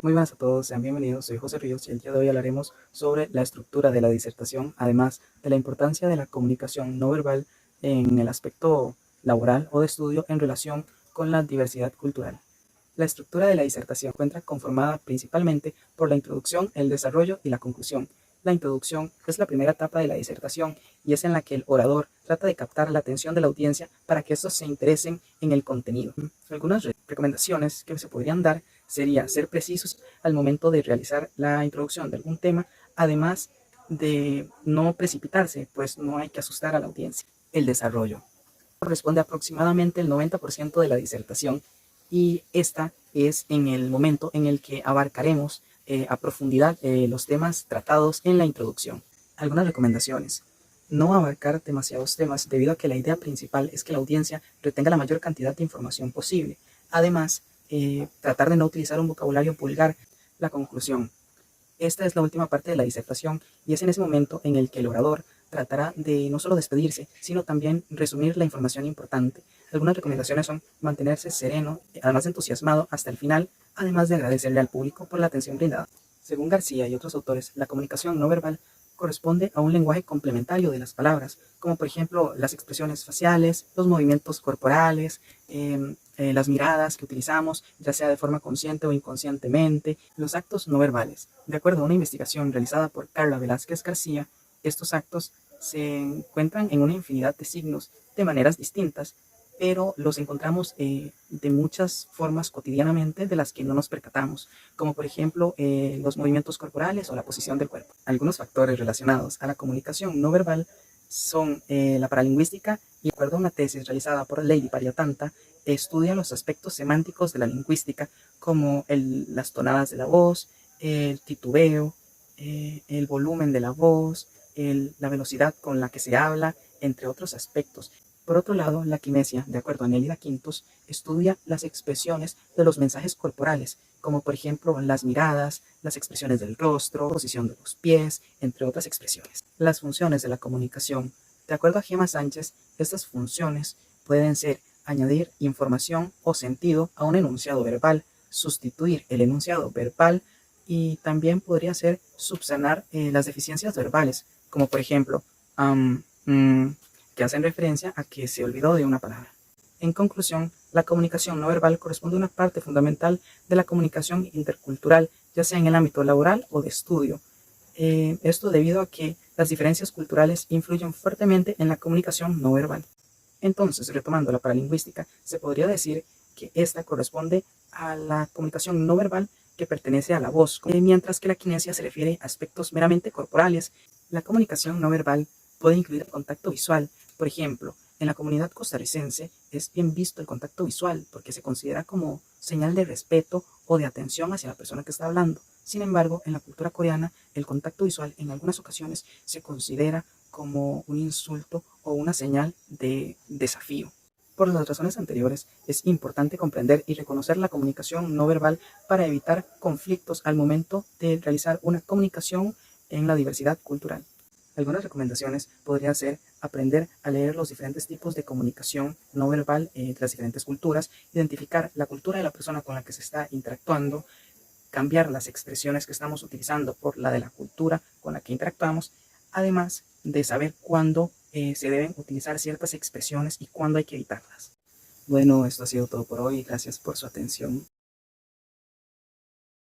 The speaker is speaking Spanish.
Muy buenas a todos, sean bienvenidos, soy José Ríos y el día de hoy hablaremos sobre la estructura de la disertación, además de la importancia de la comunicación no verbal en el aspecto laboral o de estudio en relación con la diversidad cultural. La estructura de la disertación se encuentra conformada principalmente por la introducción, el desarrollo y la conclusión. La introducción es la primera etapa de la disertación y es en la que el orador trata de captar la atención de la audiencia para que estos se interesen en el contenido. Algunas recomendaciones que se podrían dar sería ser precisos al momento de realizar la introducción de algún tema, además de no precipitarse, pues no hay que asustar a la audiencia. El desarrollo corresponde a aproximadamente el 90% de la disertación y esta es en el momento en el que abarcaremos a profundidad los temas tratados en la introducción. Algunas recomendaciones. No abarcar demasiados temas debido a que la idea principal es que la audiencia retenga la mayor cantidad de información posible. Además, tratar de no utilizar un vocabulario vulgar. La conclusión. Esta es la última parte de la disertación y es en ese momento en el que el orador tratará de no solo despedirse, sino también resumir la información importante. Algunas recomendaciones son mantenerse sereno, además de entusiasmado hasta el final, además de agradecerle al público por la atención brindada. Según García y otros autores, la comunicación no verbal corresponde a un lenguaje complementario de las palabras, como por ejemplo las expresiones faciales, los movimientos corporales, las miradas que utilizamos, ya sea de forma consciente o inconscientemente, los actos no verbales. De acuerdo a una investigación realizada por Carla Velázquez García, estos actos se encuentran en una infinidad de signos de maneras distintas, pero los encontramos de muchas formas cotidianamente de las que no nos percatamos, como por ejemplo los movimientos corporales o la posición del cuerpo. Algunos factores relacionados a la comunicación no verbal son la paralingüística, y de acuerdo a una tesis realizada por Lady Pariatanta, estudia los aspectos semánticos de la lingüística, como las tonadas de la voz, el titubeo, el volumen de la voz, la velocidad con la que se habla, entre otros aspectos. Por otro lado, la quinesia, de acuerdo a Nélida Quintos, estudia las expresiones de los mensajes corporales, como por ejemplo las miradas, las expresiones del rostro, posición de los pies, entre otras expresiones. Las funciones de la comunicación. De acuerdo a Gemma Sánchez, estas funciones pueden ser añadir información o sentido a un enunciado verbal, sustituir el enunciado verbal y también podría ser subsanar las deficiencias verbales, como por ejemplo, que hacen referencia a que se olvidó de una palabra. En conclusión, la comunicación no verbal corresponde a una parte fundamental de la comunicación intercultural, ya sea en el ámbito laboral o de estudio. Esto debido a que las diferencias culturales influyen fuertemente en la comunicación no verbal. Entonces, retomando la paralingüística, se podría decir que esta corresponde a la comunicación no verbal que pertenece a la voz, mientras que la quinesia se refiere a aspectos meramente corporales. La comunicación no verbal puede incluir el contacto visual. Por ejemplo, en la comunidad costarricense es bien visto el contacto visual porque se considera como señal de respeto o de atención hacia la persona que está hablando. Sin embargo, en la cultura coreana, el contacto visual en algunas ocasiones se considera como un insulto o una señal de desafío. Por las razones anteriores, es importante comprender y reconocer la comunicación no verbal para evitar conflictos al momento de realizar una comunicación en la diversidad cultural. Algunas recomendaciones podrían ser aprender a leer los diferentes tipos de comunicación no verbal entre las diferentes culturas, identificar la cultura de la persona con la que se está interactuando, cambiar las expresiones que estamos utilizando por la de la cultura con la que interactuamos, además de saber cuándo se deben utilizar ciertas expresiones y cuándo hay que evitarlas. Bueno, esto ha sido todo por hoy. Gracias por su atención.